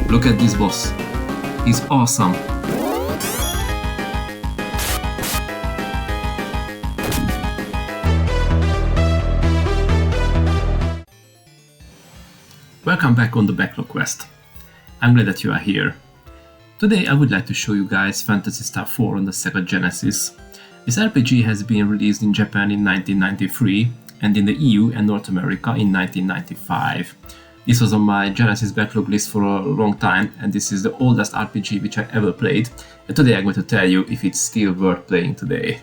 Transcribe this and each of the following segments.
Look at this boss. He's awesome. Welcome back on the Backlog quest. I'm glad that you are here. Today I would like to show you guys Phantasy Star IV on the Sega Genesis. This RPG has been released in Japan in 1993 and in the EU and North America in 1995. This was on my Genesis backlog list for a long time, and this is the oldest RPG which I ever played, and today I'm going to tell you if it's still worth playing today.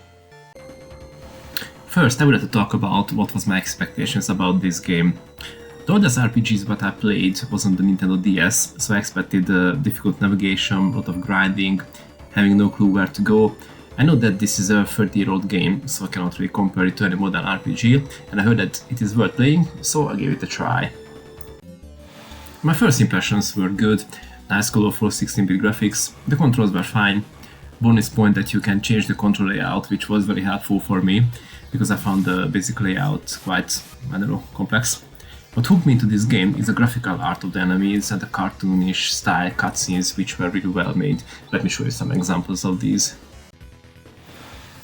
First, I would like to talk about what was my expectations about this game. The oldest RPGs that I played was on the Nintendo DS, so I expected difficult navigation, a lot of grinding, having no clue where to go. I know that this is a 30-year-old game, so I cannot really compare it to any modern RPG, and I heard that it is worth playing, so I gave it a try. My first impressions were good, nice colorful 16-bit graphics, the controls were fine. Bonus point that you can change the control layout, which was very helpful for me, because I found the basic layout quite, complex. What hooked me into this game is the graphical art of the enemies and the cartoonish style cutscenes, which were really well made. Let me show you some examples of these.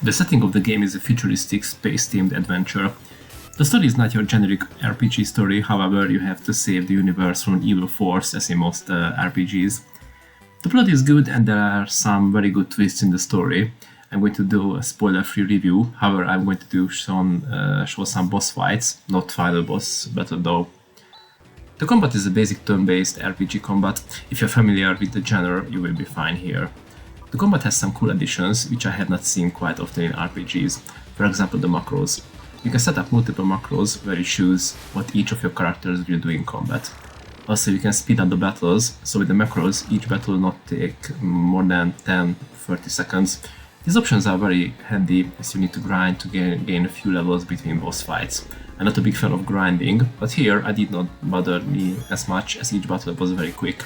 The setting of the game is a futuristic space-themed adventure. The story is not your generic RPG story, however you have to save the universe from an evil force as in most RPGs. The plot is good and there are some very good twists in the story. I'm going to do a spoiler-free review, however I'm going to show some boss fights, not final boss battle though. The combat is a basic turn-based RPG combat. If you're familiar with the genre, you will be fine here. The combat has some cool additions, which I have not seen quite often in RPGs, for example the macros. You can set up multiple macros where you choose what each of your characters will do in combat. Also you can speed up the battles, so with the macros each battle will not take more than 10-30 seconds. These options are very handy as you need to grind to gain a few levels between boss fights. I'm not a big fan of grinding, but here I did not bother me as much as each battle was very quick.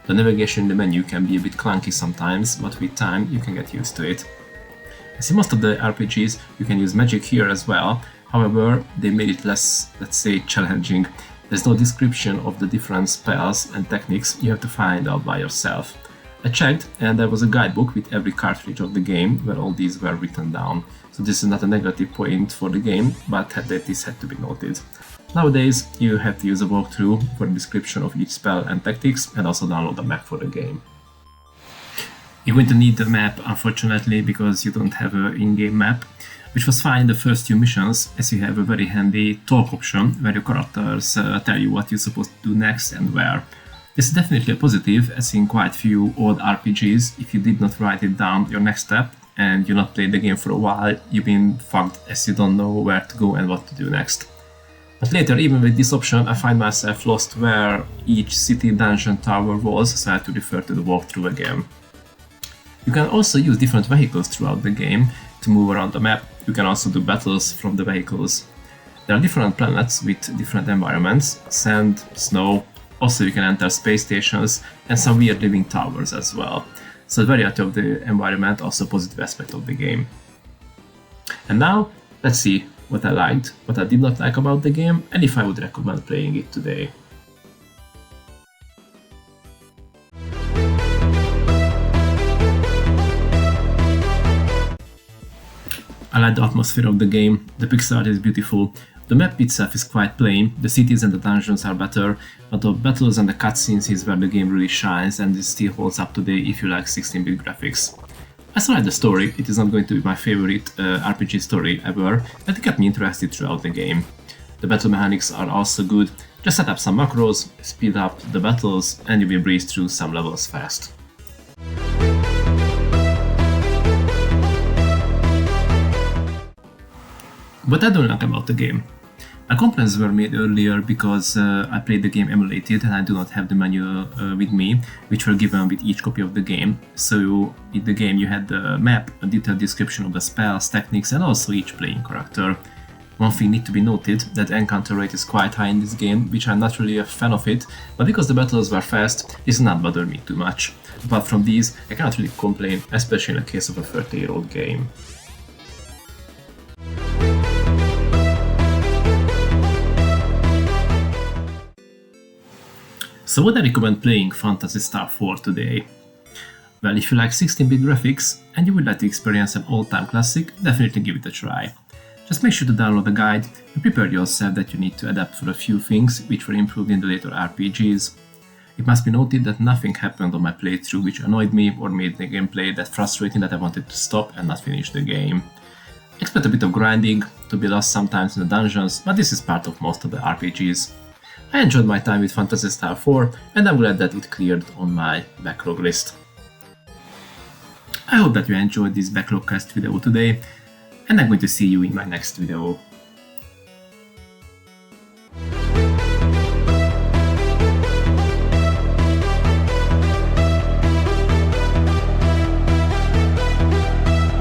The navigation in the menu can be a bit clunky sometimes, but with time you can get used to it. As in most of the RPGs, you can use magic here as well, however they made it less, let's say, challenging. There's no description of the different spells and techniques, you have to find out by yourself. I checked and there was a guidebook with every cartridge of the game where all these were written down. So this is not a negative point for the game, but this had to be noted. Nowadays you have to use a walkthrough for a description of each spell and tactics and also download the map for the game. You're going to need the map unfortunately because you don't have an in-game map, which was fine in the first few missions as you have a very handy talk option where your characters tell you what you're supposed to do next and where. This is definitely a positive, as in quite few old RPGs, if you did not write it down your next step and you not played the game for a while, you've been fucked as you don't know where to go and what to do next. But later, even with this option, I find myself lost where each city, dungeon, tower was, so I had to refer to the walkthrough again. You can also use different vehicles throughout the game to move around the map. You can also do battles from the vehicles. There are different planets with different environments, sand, snow. Also you can enter space stations and some weird living towers as well. So the variety of the environment also a positive aspect of the game. And now, let's see what I liked, what I did not like about the game, and if I would recommend playing it today. I like the atmosphere of the game, the pixel art is beautiful. The map itself is quite plain, the cities and the dungeons are better, but the battles and the cutscenes is where the game really shines and it still holds up today if you like 16-bit graphics. I still like the story, it is not going to be my favorite RPG story ever, but it kept me interested throughout the game. The battle mechanics are also good, just set up some macros, speed up the battles and you will breeze through some levels fast. What I don't like about the game. My complaints were made earlier because I played the game emulated and I do not have the manual with me, which were given with each copy of the game. So in the game you had the map, a detailed description of the spells, techniques and also each playing character. One thing need to be noted, that encounter rate is quite high in this game, which I'm not really a fan of it, but because the battles were fast, this did not bother me too much. Apart from these, I cannot really complain, especially in the case of a 30-year-old game. So would I recommend playing Phantasy Star IV today? Well, if you like 16-bit graphics and you would like to experience an all-time classic, definitely give it a try. Just make sure to download the guide and prepare yourself that you need to adapt for a few things which were improved in the later RPGs. It must be noted that nothing happened on my playthrough which annoyed me or made the gameplay that frustrating that I wanted to stop and not finish the game. Expect a bit of grinding, to be lost sometimes in the dungeons, but this is part of most of the RPGs. I enjoyed my time with Phantasy Star IV and I'm glad that it cleared on my backlog list. I hope that you enjoyed this backlog cast video today, and I'm going to see you in my next video.